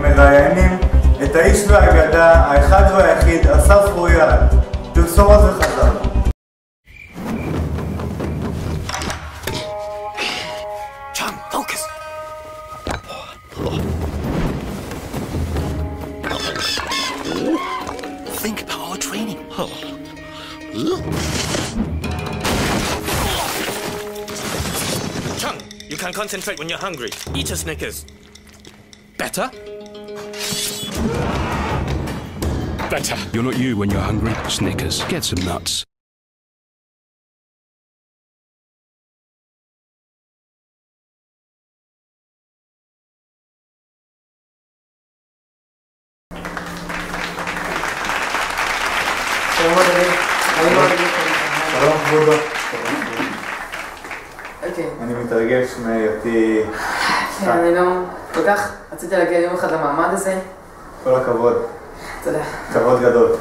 מראיינים את האיש והאגדה, האחד והיחיד, אסף רויאל. פרסומות וחזר. John, focus! Think about our training. Chung, you can concentrate when you're hungry. Eat a Snickers. Better? Better. You're not you when you're hungry. Snickers. Get some nuts. שלום כבודו. אני מתרגש מהיותי... כן, אני לא... כל כך רציתי להגיע יום אחד למעמד הזה. כל הכבוד. תודה. כבוד גדול.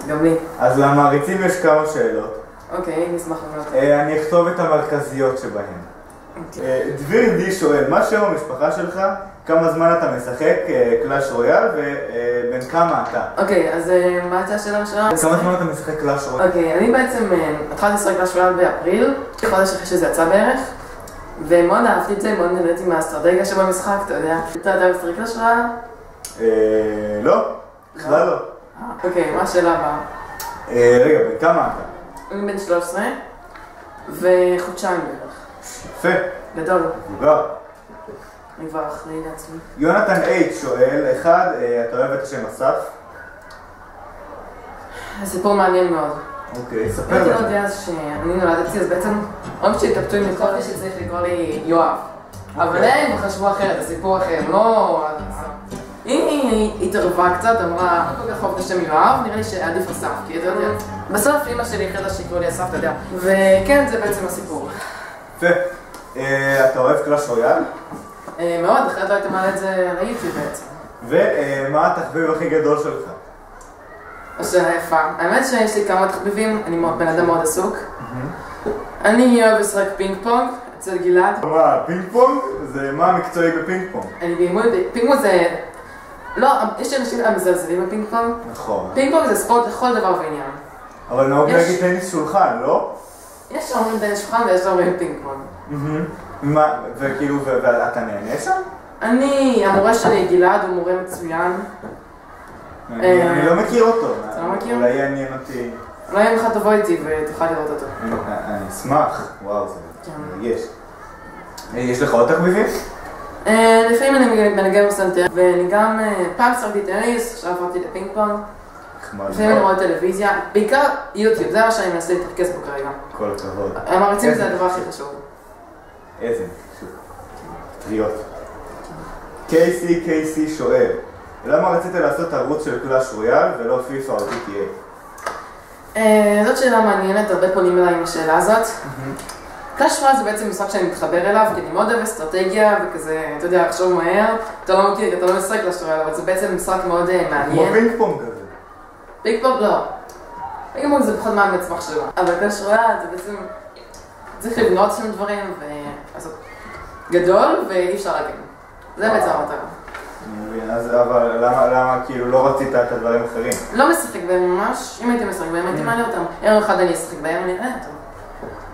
גם לי. אז למעריצים יש כמה שאלות. אוקיי, נשמח לומר. אני אכתוב את המרכזיות שבהן. דביר די שואל, מה שם המשפחה שלך? כמה זמן אתה משחק קלאש רויאל ובין כמה אתה? אוקיי, אז מה הייתה השאלה הראשונה? כמה זמן אתה משחק קלאש רויאל? אוקיי, אני בעצם התחלתי לשחק קלאש רויאל באפריל, חודש אחרי שזה יצא בערך, ומאוד אהבתי את זה, מאוד נהניתי מהאסטרטגיה שבמשחק, אתה יודע. אתה יודע לשחק קלאש רויאל? לא, בכלל לא. אוקיי, מה השאלה הבאה? רגע, בין כמה אתה? אני בן 13 וחודשיים בערך. יפה. גדול. מבוגר. אני כבר אחראי לעצמי. יונתן אייט שואל, אחד, אתה אוהב את השם אסף? זה סיפור מעניין מאוד. אוקיי, ספר הייתי לך. לא יודע שאני נולדתי, אז בעצם רוב שהתאבטו עם לקרוא לי שצריך לקרוא לי יואב. אבל הם חשבו אחרת, הסיפור אחר, לא... היא התערבה קצת, אמרה, לא כל כך אוהב את השם יואב, נראה לי שעדיף אסף, כי אתה יודע. בסוף אמא שלי החליטה שיקראו לי אסף, אתה יודע. וכן, זה בעצם הסיפור. יפה. אתה אוהב קלאש רויאל? מאוד, אחרת לא הייתי מעלה את זה ליוטיוב בעצם. ומה התחביב הכי גדול שלך? השאלה יפה. האמת שיש לי כמה תחביבים, אני בן אדם מאוד עסוק. אני אוהב לשחק פינג פונג אצל גלעד. מה, פינג פונג? זה מה המקצועי בפינג פונג? אני באימון, פינג פונג זה... לא, יש אנשים המזלזלים בפינג פונג. נכון. פינג פונג זה ספורט לכל דבר ועניין. אבל נהוג להגיד טניס שולחן, לא? יש שאומרים טניס שולחן ויש שאומרים פינג פונג. מה, וכאילו, ואתה נהנה שם? המורה שלי גלעד הוא מורה מצוין. אני לא מכיר אותו. אתה לא מכיר? אולי יעניין אותי. אולי יום אחד תבוא איתי ותוכל לראות אותו. אני אשמח. וואו, זה מרגש. יש לך עוד תחביבים? לפעמים אני מנגן בסנטר, ואני גם פעם שחקתי טניס, עכשיו עברתי לפינג פונג. לפעמים אני רואה טלוויזיה, בעיקר יוטיוב, זה מה שאני מנסה להתרכז בו כרגע. כל הכבוד. המעריצים זה הדבר הכי חשוב. איזה, שוב. טריות. קייסי שואל, למה רצית לעשות ערוץ של קלאש רויאל ולא פיפא או GTA? זאת שאלה מעניינת, הרבה פונים אליי עם השאלה הזאת. קלאש רויאל זה בעצם משחק שאני מתחבר אליו, כי אני מאוד אוהב אסטרטגיה וכזה, אתה יודע, לחשוב מהר. אתה לא מכיר, אתה לא משחק קלאש רויאל, אבל זה בעצם משחק מאוד מעניין. כמו פינג פונג כזה. פינג פונג לא. פינג פונג זה פחות מאמץ מחשבה. אבל קלאש רויאל זה בעצם... צריך לבנות שם דברים ולעשות גדול ואי אפשר להגן. זה בעצם המטרה. אז אבל למה כאילו לא רצית את הדברים האחרים? לא משחק בהם ממש, אם הייתי משחק בהם הייתי מעניין אותם. ערב אחד אני אשחק בהם, אני אראה אותם.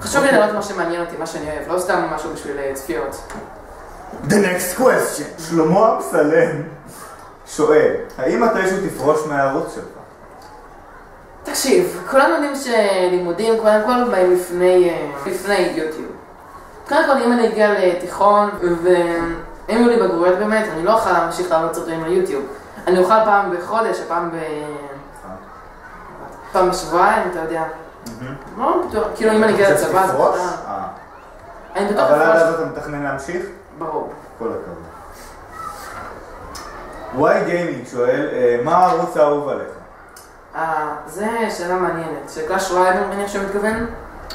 חשוב לי לראות מה שמעניין אותי, מה שאני אוהב, לא סתם משהו בשביל צפיות. The next question. שלמה אמסלם שואל, האם מתישהו תפרוש מהערוץ שלך? תקשיב, כולנו יודעים שלימודים קודם כל באים לפני יוטיוב. קודם כל אם אני אגיע לתיכון ואם יהיו לי בגרויות באמת, אני לא אוכל להמשיך לעלות סרטונים ליוטיוב. אני אוכל פעם בחודש, פעם בשבועיים, אתה יודע. לא בטוח, כאילו אם אני אגיע לצבא זה פתוח. אני בטוח אבל עד אז אתה מתכנן להמשיך? ברור. כל הכבוד. וואי גיימינג שואל, מה הערוץ האהוב עליך? זה שאלה מעניינת, שקלאש רויאל אני מניח שמתכוון?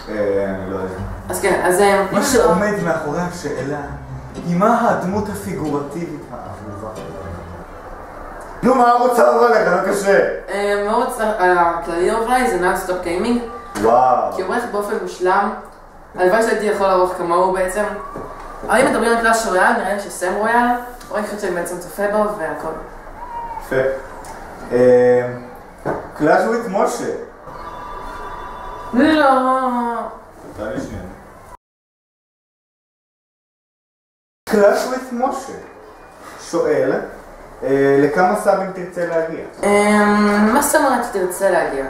אני לא יודע. אז כן, אז... מה שעומד מאחורי השאלה היא מה הדמות הפיגורטיבית האהובה? נו, מה הערוץ האהוב עליך? לא קשה. הערוץ הכללי אולי זה נאנסטופ גיימינג. וואו. כי הוא עורך באופן מושלם. הלוואי שהייתי יכול לערוך כמוהו בעצם. אבל אם מדברים על קלאש רויאל, נראה לי שסם רויאל רועי חד שאני בעצם צופה בו והכל. יפה. קלאש וויט משה. לא. תעלי שנייה. קלאש וויט משה שואל, לכמה סאבים תרצה להגיע? מה זאת אומרת שתרצה להגיע?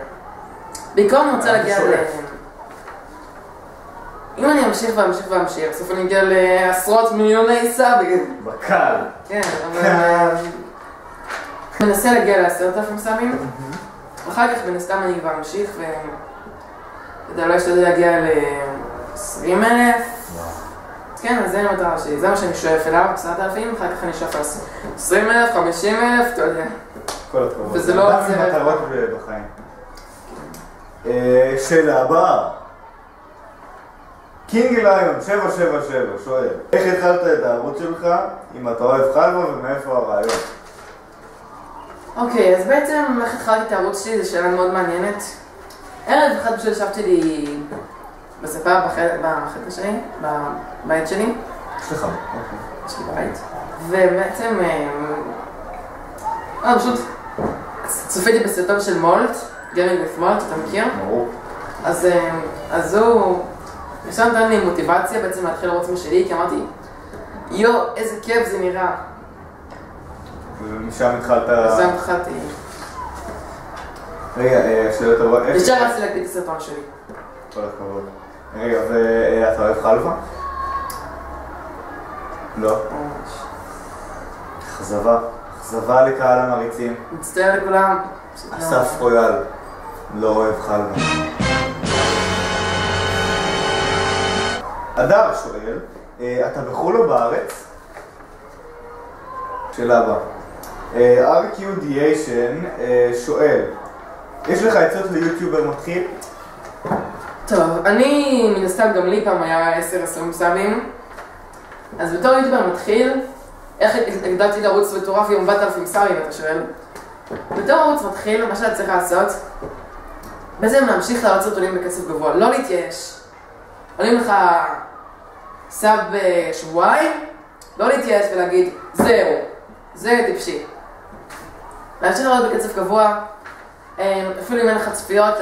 בעיקר אני רוצה להגיע אם אני אמשיך ואמשיך ואמשיך, בסוף אני אגיע לעשרות מיליוני סאבים. בקל. כן, אבל... מנסה להגיע ל10,000 סאבים. אחר כך בנסתם אני כבר אמשיך ו... לא אשתדל להגיע ל20,000. כן, אז זה המטרה שלי, זה מה שאני שואף אליו, 10,000, אחר כך אני שואף על 20,000, 50,000, אתה יודע. כל הכבוד. וזה לא אדם עם מטרות בחיים. שאלה הבאה. קינג ליון 777 שואל, איך התחלת את הערוץ שלך, אם אתה אוהב חלבה ומאיפה הרעיון? אוקיי, אז בעצם איך התחלתי את הערוץ שלי, זו שאלה מאוד מעניינת. ערב אחד פשוט ישבתי לי בספה בחדר שלי, בבית שלי. יש לך? אוקיי. יש לי בית. ובעצם... פשוט צופיתי בסרטון של מולט, גיימינג with מולט, אתה מכיר? ברור. אז הוא... עכשיו נתן לי מוטיבציה בעצם להתחיל לערוץ משלי, כי אמרתי, איזה כיף זה נראה. ומשם התחלת... ושם התחלתי. רגע, שאלה טובה, איך... ושם רציתי להקליט את הסרטון שלי. כל הכבוד. רגע, ואתה אוהב חלבה? לא. אכזבה לקהל המריצים. מצטער לכולם. אסף רויאל לא אוהב חלבה. אדר שואל, אתה בחו"ל או בארץ? שאלה הבאה. RQDation שואל, יש לך עצות ליוטיובר מתחיל? טוב, אני מן הסתם גם לי פעם היה 10-20 סאבים. אז בתור יוטיובר מתחיל, איך הגדלתי לערוץ מטורף עם 4,000 סאבים, אתה שואל? בתור ערוץ מתחיל, מה שאתה צריך לעשות, בעצם להמשיך לערוץ סרטונים בקצב גבוה, לא להתייאש. עולים לך סאב בשבועיים, לא להתייאש ולהגיד, זהו, זה טיפשי. להמשיך לעלות בקצב גבוה, אפילו אם אין לך צפיות,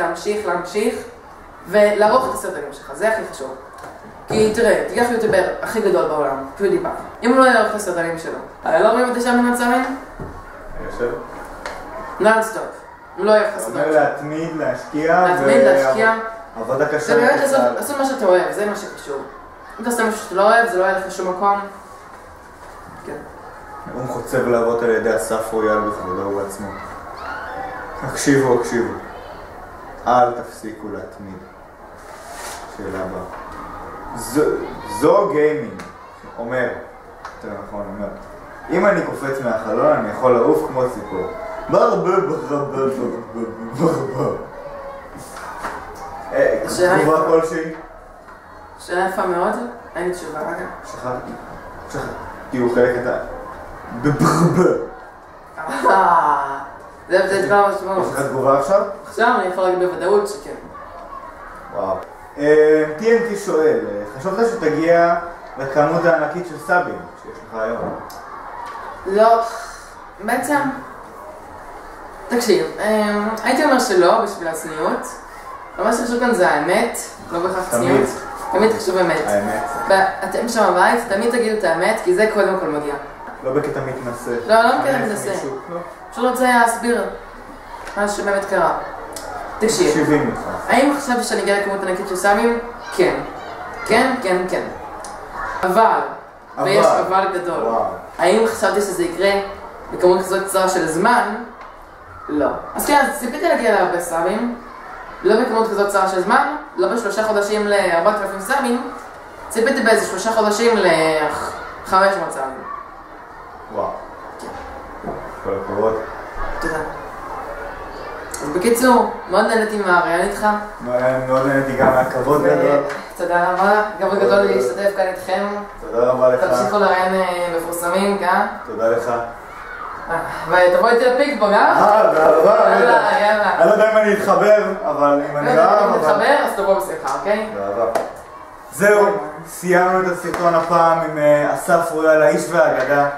להמשיך, ולערוך את הסרטונים שלך, זה הכי חשוב. כי תראה, תיקח יוטיובר הכי גדול בעולם, פיודיפיי, אם הוא לא יערוך את הסרטונים שלו, לא רואים את 9 מיליון סאבים? יושב. נונסטופ, הוא לא יערוך את הסרטונים שלו. אומר להתמיד, להשקיע, עבודה קשה. זה באמת לעשות מה שאתה אוהב, זה מה שחשוב. אם אתה עושה משהו שאתה לא אוהב, זה לא יהיה לך שום מקום. כן. הוא חוצב לעבוד על ידי אסף רויאל בכבודו ובעצמו. הקשיבו. אל תפסיקו להתמיד. שאלה הבאה. זו גיימינג אומר, יותר נכון, אומר, אם אני קופץ מהחלון אני יכול לעוף כמו ציפור. ברבה. תגובה כלשהי? שאלה יפה מאוד, אין לי תשובה רגע. שכחתי. תהיו חלק אתה. בברבה. זה דבר משמעות. יש לך תגובה עכשיו? עכשיו אני יכול להגיד בוודאות שכן. וואו. TNT שואל, חשבת שתגיע לכמות הענקית של סאבים שיש לך היום? לא, בעצם... תקשיב, הייתי אומר שלא בשביל הצניעות. אבל מה שחשוב כאן זה האמת, לא בהכרח צניעות. תמיד חשוב אמת. האמת. ואתם שם בבית, תמיד תגידו את האמת, כי זה קודם כל מגיע. לא בקטע מתנשא. לא בקטע מתנשא. פשוט רוצה להסביר מה שבאמת קרה. תקשיב. מקשיבים איתך. האם חשבתי שאני אגיע לכמות ענקית של סאבים? כן. כן. אבל, ויש אבל גדול. האם חשבתי שזה יקרה בכמות כזאת קצרה של זמן? לא. אז כן, אז ציפיתי להגיע להרבה סאבים. לא בכמות כזאת קצרה של זמן, לא ב3 חודשים ל4,000 סאבים. ציפיתי באיזה 3 חודשים ל500 סאבים. וואו. כל הכבוד. תודה. אז בקיצור, מאוד נהניתי מהראיון איתך. מאוד נהניתי גם מהכבוד גדול. תודה רבה, כבוד גדול להשתתף כאן איתכם. תודה רבה לך. תמשיכו לראיין מפורסמים כאן. תודה לך. ותבוא איתי לפיקבו, גם? באהבה. יאללה. אני לא יודע אם אני אתחבר, אבל אם אני אוהב... אם תתחבר, אז תבוא בשמחה, אוקיי? באהבה. זהו, סיימנו את הסרטון הפעם עם אסף רויאל, האיש והאגדה.